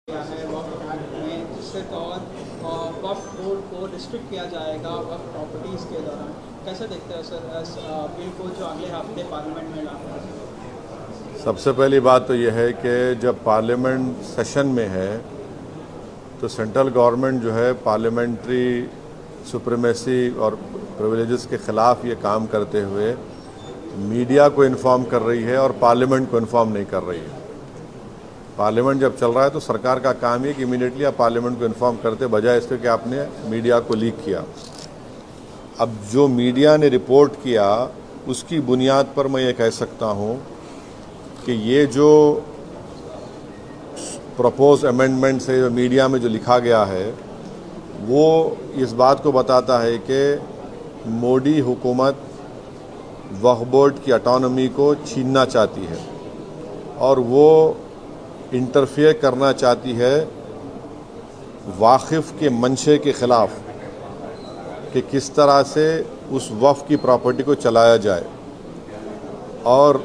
किया है वक्फ एक्ट में, जिसके तहत वक्फ बोर्ड को रिस्ट्रिक्ट किया जाएगा वक्फ प्रॉपर्टीज़ के दौरान। कैसे देखते हैं सर इस बिल को जो अगले हफ्ते पार्लियामेंट में लाना है? सबसे पहली बात तो यह है कि जब पार्लियामेंट सेशन में है तो सेंट्रल गवर्नमेंट जो है पार्लियामेंट्री सुप्रीमेसी और प्रिविलेजेस के ख़िलाफ़ ये काम करते हुए मीडिया को इन्फॉर्म कर रही है और पार्लियामेंट को इन्फॉर्म नहीं कर रही है। पार्लियामेंट जब चल रहा है तो सरकार का काम है कि इमीडिएटली आप पार्लियामेंट को इन्फॉर्म करते, बजाय इसके कि आपने मीडिया को लीक किया। अब जो मीडिया ने रिपोर्ट किया उसकी बुनियाद पर मैं ये कह सकता हूँ कि ये जो प्रपोज अमेंडमेंट से जो मीडिया में जो लिखा गया है वो इस बात को बताता है कि मोदी हुकूमत वक्फ बोर्ड की ऑटोनॉमी को छीनना चाहती है और वो इंटरफेयर करना चाहती है वाकिफ़ के मंशे के ख़िलाफ़ कि किस तरह से उस वक्फ की प्रॉपर्टी को चलाया जाए, और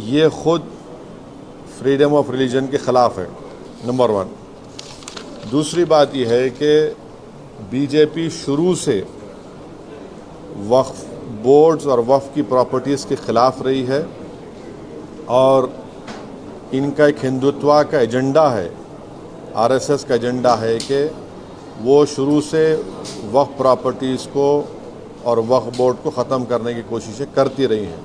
ये ख़ुद फ्रीडम ऑफ रिलीजन के ख़िलाफ़ है, नंबर 1। दूसरी बात यह है कि बीजेपी शुरू से वक्फ बोर्ड्स और वक्फ की प्रॉपर्टीज़ के ख़िलाफ़ रही है और इनका एक हिंदुत्व का एजेंडा है, आरएसएस का एजेंडा है कि वो शुरू से वक्फ प्रॉपर्टीज़ को और वक्फ बोर्ड को ख़त्म करने की कोशिशें करती रही हैं।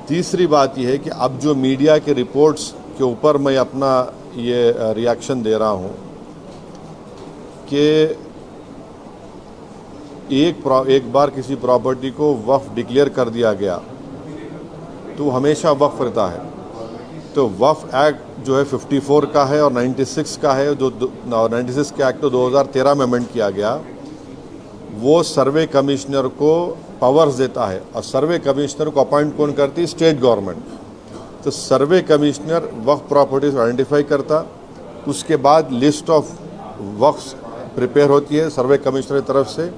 तीसरी बात यह है कि अब जो मीडिया के रिपोर्ट्स के ऊपर मैं अपना ये रिएक्शन दे रहा हूँ कि एक बार किसी प्रॉपर्टी को वक्फ डिक्लेयर कर दिया गया तो हमेशा वक्फ रहता है। तो वक्फ एक्ट जो है 54 का है और 96 का है, जो 96 के एक्ट तो 2013 में अमेंड किया गया। वो सर्वे कमिश्नर को पावर्स देता है और सर्वे कमिश्नर को अपॉइंट कौन करती है? State government. तो सर्वे कमिश्नर वक्फ प्रॉपर्टीज आइडेंटिफाई करता, उसके बाद लिस्ट ऑफ वक्फ प्रिपेयर होती है सर्वे कमिश्नर की तरफ से,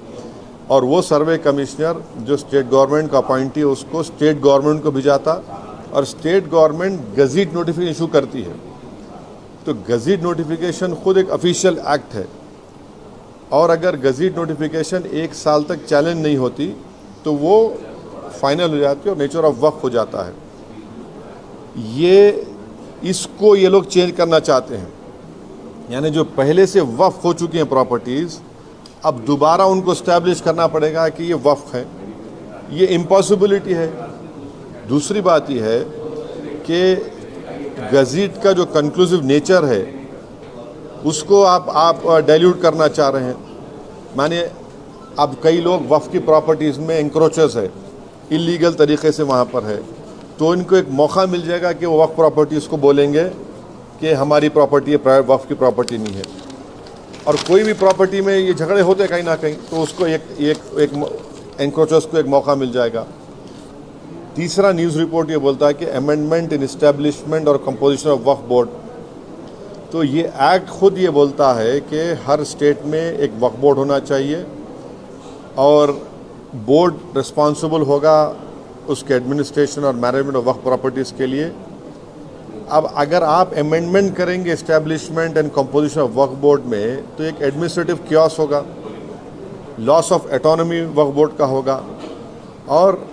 और वो सर्वे कमिश्नर जो स्टेट गवर्नमेंट का अपॉइंटी है उसको स्टेट गवर्नमेंट को भिजाता और स्टेट गवर्नमेंट गज़ीट नोटिफिकेशन इशू करती है। तो गज़ीट नोटिफिकेशन खुद एक ऑफिशियल एक्ट है, और अगर गज़ीट नोटिफिकेशन 1 साल तक चैलेंज नहीं होती तो वो फाइनल हो जाती है और नेचर ऑफ वक्फ हो जाता है। इसको ये लोग चेंज करना चाहते हैं, यानी जो पहले से वक्फ हो चुकी हैं प्रॉपर्टीज़ अब दोबारा उनको इस्टेब्लिश करना पड़ेगा कि ये वक्फ है। ये इम्पॉसिबिलिटी है। दूसरी बात यह है कि गज़ीट का जो कंक्लूसिव नेचर है उसको आप डाइल्यूट करना चाह रहे हैं। माने अब कई लोग वक्फ की प्रॉपर्टीज़ में इंक्रोचर्स है, इलीगल तरीके से वहाँ पर है, तो इनको एक मौका मिल जाएगा कि वो वक्फ प्रॉपर्टीज़ को बोलेंगे कि हमारी प्रॉपर्टी है, वक्फ की प्रॉपर्टी नहीं है। और कोई भी प्रॉपर्टी में ये झगड़े होते कहीं ना कहीं, तो उसको एक एंक्रोचर्स को एक मौका मिल जाएगा। तीसरा न्यूज़ रिपोर्ट ये बोलता है कि अमेंडमेंट इन इस्टेब्लिशमेंट और कंपोजिशन ऑफ वक्फ बोर्ड। तो ये एक्ट खुद ये बोलता है कि हर स्टेट में एक वक्फ बोर्ड होना चाहिए और बोर्ड रिस्पॉन्सिबल होगा उसके एडमिनिस्ट्रेशन और मैनेजमेंट ऑफ वक्फ प्रॉपर्टीज़ के लिए। अब अगर आप अमेंडमेंट करेंगे establishment and composition of Waqf board में तो एक एडमिनिस्ट्रेटिव क्योस होगा, loss of autonomy Waqf board का होगा, और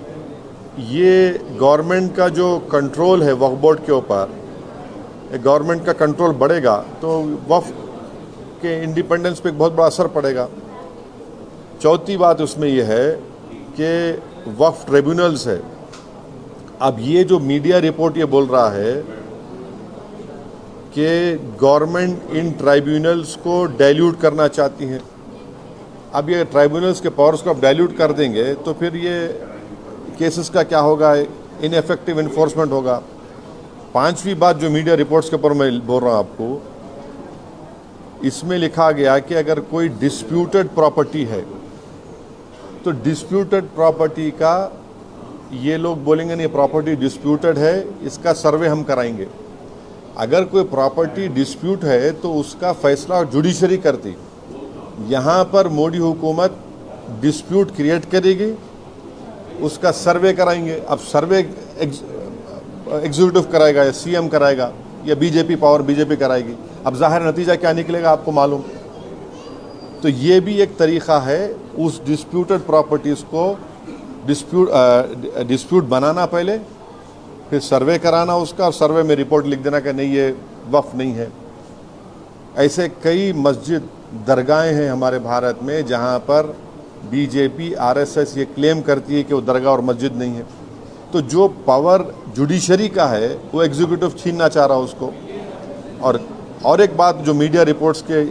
ये गवर्नमेंट का जो कंट्रोल है वक्फ बोर्ड के ऊपर, गवर्नमेंट का कंट्रोल बढ़ेगा तो वक्फ के इंडिपेंडेंस पे एक बहुत बड़ा असर पड़ेगा। चौथी बात उसमें यह है कि वक्फ ट्रिब्यूनल्स है। अब ये जो मीडिया रिपोर्ट ये बोल रहा है कि गवर्नमेंट इन ट्राइब्यूनल्स को डाइल्यूट करना चाहती है। अब ये ट्राइब्यूनल्स के पावर्स को आप डाइल्यूट कर देंगे तो फिर ये केसेस का क्या होगा? इनएफेक्टिव इन्फोर्समेंट होगा। पांचवी बात जो मीडिया रिपोर्ट्स के ऊपर मैं बोल रहा हूँ आपको, इसमें लिखा गया कि अगर कोई डिस्प्यूटेड प्रॉपर्टी है तो डिस्प्यूटेड प्रॉपर्टी का ये लोग बोलेंगे नहीं प्रॉपर्टी डिस्प्यूटेड है, इसका सर्वे हम कराएंगे। अगर कोई प्रॉपर्टी डिस्प्यूट है तो उसका फैसला जुडिशरी करती। यहाँ पर मोदी हुकूमत डिस्प्यूट क्रिएट करेगी, उसका सर्वे कराएंगे। अब सर्वे एग्जीक्यूटिव कराएगा या सीएम कराएगा, या बीजेपी पावर बीजेपी कराएगी। अब ज़ाहिर नतीजा क्या निकलेगा आपको मालूम। तो ये भी एक तरीक़ा है उस डिस्प्यूटेड प्रॉपर्टीज़ को डिस्प्यूट बनाना, पहले फिर सर्वे कराना उसका, और सर्वे में रिपोर्ट लिख देना कि नहीं ये वक्फ नहीं है। ऐसे कई मस्जिद दरगाहें हैं हमारे भारत में जहाँ पर बीजेपी आरएसएस ये क्लेम करती है कि वो दरगाह और मस्जिद नहीं है। तो जो पावर जुडिशरी का है वो एग्जीक्यूटिव छीनना चाह रहा है उसको। और एक बात जो मीडिया रिपोर्ट्स के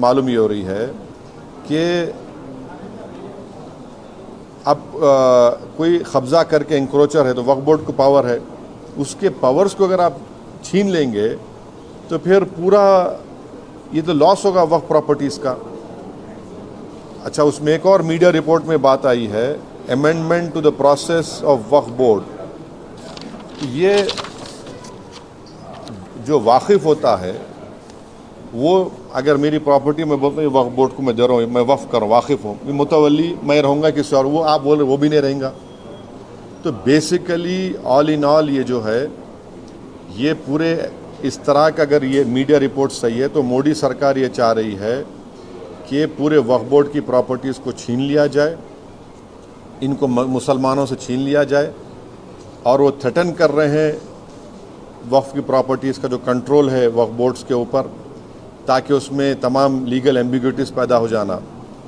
मालूम ये हो रही है कि अब कोई कब्ज़ा करके इंक्रोचर है तो वक्फ बोर्ड को पावर है, उसके पावर्स को अगर आप छीन लेंगे तो फिर पूरा ये तो लॉस होगा वक्फ प्रॉपर्टीज़ का। अच्छा, उसमें एक और मीडिया रिपोर्ट में बात आई है, amendment to the process of Waqf board. ये जो वाकिफ़ होता है वो अगर मेरी प्रॉपर्टी में बोलता हूँ वक्फ बोर्ड को मैं दे रहा हूँ, मैं वक्फ कर वाकिफ़ हूँ, मुतवल्ली मैं रहूँगा किसी और, वो आप बोल रहे वो भी नहीं रहेगा। तो बेसिकली ऑल इन ऑल ये जो है ये पूरे इस तरह का, अगर ये मीडिया रिपोर्ट सही है तो मोदी सरकार ये चाह रही है कि पूरे वक्फ बोर्ड की प्रॉपर्टीज़ को छीन लिया जाए, इनको मुसलमानों से छीन लिया जाए। और वो थ्रेटन कर रहे हैं वक्फ की प्रॉपर्टीज़ का जो कंट्रोल है वक्फ बोर्ड्स के ऊपर, ताकि उसमें तमाम लीगल एम्बिग्यूटीज़ पैदा हो जाना,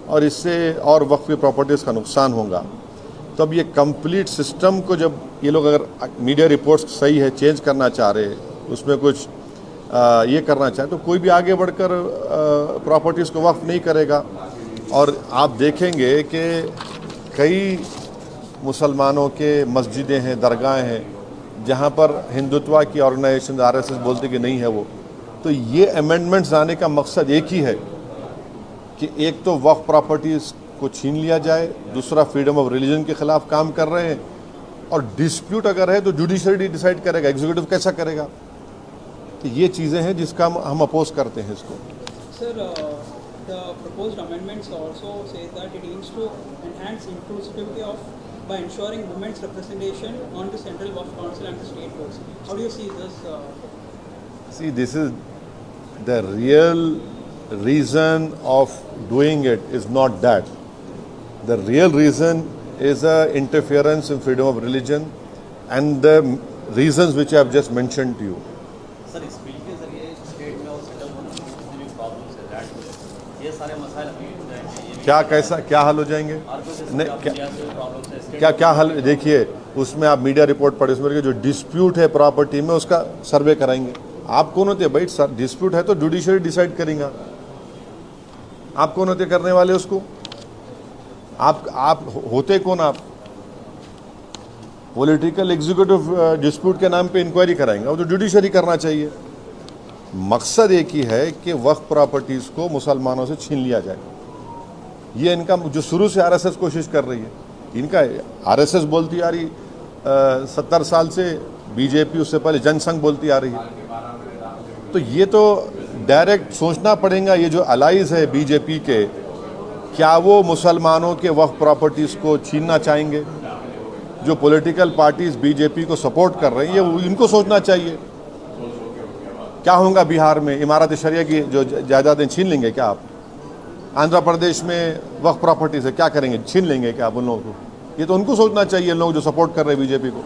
और इससे और वक्फ की प्रॉपर्टीज़ का नुकसान होगा। तो अब ये कंप्लीट सिस्टम को जब ये लोग, अगर मीडिया रिपोर्ट्स सही है, चेंज करना चाह रहे हैं, उसमें कुछ ये करना चाहे, तो कोई भी आगे बढ़कर प्रॉपर्टीज़ को वक्फ नहीं करेगा। और आप देखेंगे कि कई मुसलमानों के मस्जिदें हैं, दरगाहें हैं जहाँ पर हिंदुत्व की ऑर्गेनाइजेशन आरएसएस बोलती कि नहीं है वो। तो ये अमेंडमेंट्स आने का मकसद एक ही है कि एक तो वक्फ प्रॉपर्टीज़ को छीन लिया जाए, दूसरा फ्रीडम ऑफ रिलीजन के ख़िलाफ़ काम कर रहे हैं, और डिस्प्यूट अगर है तो जुडिशरी डिसाइड करेगा, एग्जीक्यूटिव कैसा करेगा। तो ये चीज़ें हैं जिसका हम अपोज करते हैं इसको। Sir, the proposed amendments also say that it aims to enhance inclusivity by ensuring women's representation on the Central Waqf Council and the state boards. How do you see this? See, this is the real reason of doing it is not that. The real reason is interference in freedom of religion and the reasons which I have just mentioned to you. Sir, इस bill के जरिए state में और central government में जितने भी problems है that ये सारे मसाइल हल हो जाएंगे। क्या कैसा क्या हल हो जाएंगे? नहीं, क्या हल? देखिए, उसमें आप मीडिया रिपोर्ट पढ़े, उसमें जो डिस्प्यूट है प्रॉपर्टी में उसका सर्वे कराएंगे। आप कौन होते हैं भाई? सर, डिस्प्यूट है तो जुडिशरी डिसाइड करेंगे। आप कौन होते करने वाले उसको? आप होते कौन? आप पॉलिटिकल एग्जीक्यूटिव डिस्प्यूट के नाम पे इंक्वायरी कराएंगे, वो तो जुडिशरी करना चाहिए। मकसद एक ही है कि वक्फ प्रॉपर्टीज़ को मुसलमानों से छीन लिया जाए। ये इनका जो शुरू से आरएसएस कोशिश कर रही है, इनका आरएसएस बोलती आ रही 70 साल से, बीजेपी उससे पहले जनसंघ बोलती आ रही है। तो ये तो डायरेक्ट सोचना पड़ेगा, ये जो अलाइज है बीजेपी के, क्या वो मुसलमानों के वक्फ प्रॉपर्टीज़ को छीनना चाहेंगे? जो पॉलिटिकल पार्टीज़ बीजेपी को सपोर्ट कर रही है वो इनको सोचना चाहिए। क्या होगा बिहार में? इमारत शरिया की जो जायदादें छीन लेंगे क्या आप? आंध्र प्रदेश में वक्फ प्रॉपर्टी से क्या करेंगे? छीन लेंगे क्या आप उन लोगों को? ये तो उनको सोचना चाहिए, लोग जो सपोर्ट कर रहे हैं बीजेपी को।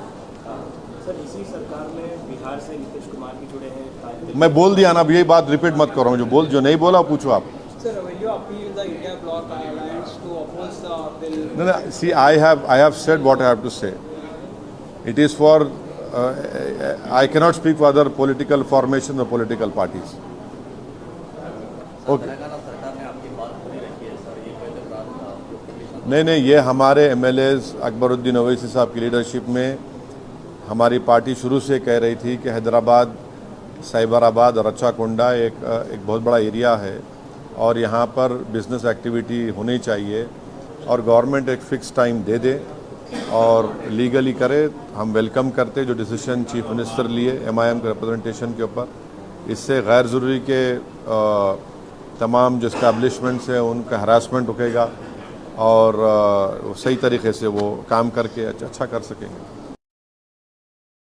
सर, इसी सरकार में बिहार से नीतीश कुमार भी जुड़े हैं। मैं बोल दिया ना, अब यही बात रिपीट मत करो, जो नहीं बोला पूछो आप। Sir, will you appeal the India Bloc Alliance to oppose the bill? No, see, I have said what I have to say. It is for I cannot speak for other political formations or political parties. Okay. सरकार ने आपकी बात पूरी रखी है sir, ये पहले नहीं, ये हमारे एमएलएज अकबरुद्दीन ओवैसी साहब की लीडरशिप में हमारी पार्टी शुरू से कह रही थी कि हैदराबाद, साइबराबाद और रच्चाकोंडा एक बहुत बड़ा एरिया है और यहाँ पर बिज़नेस एक्टिविटी होनी चाहिए, और गवर्नमेंट एक फ़िक्स टाइम दे दे और लीगली करे। हम वेलकम करते जो डिसीजन चीफ मिनिस्टर लिए एमआईएम के रिप्रेजेंटेशन के ऊपर। इससे गैर ज़रूरी के तमाम जो इस्टेब्लिशमेंट्स हैं उनका हरासमेंट रुकेगा और सही तरीके से वो काम करके अच्छा कर सकेंगे।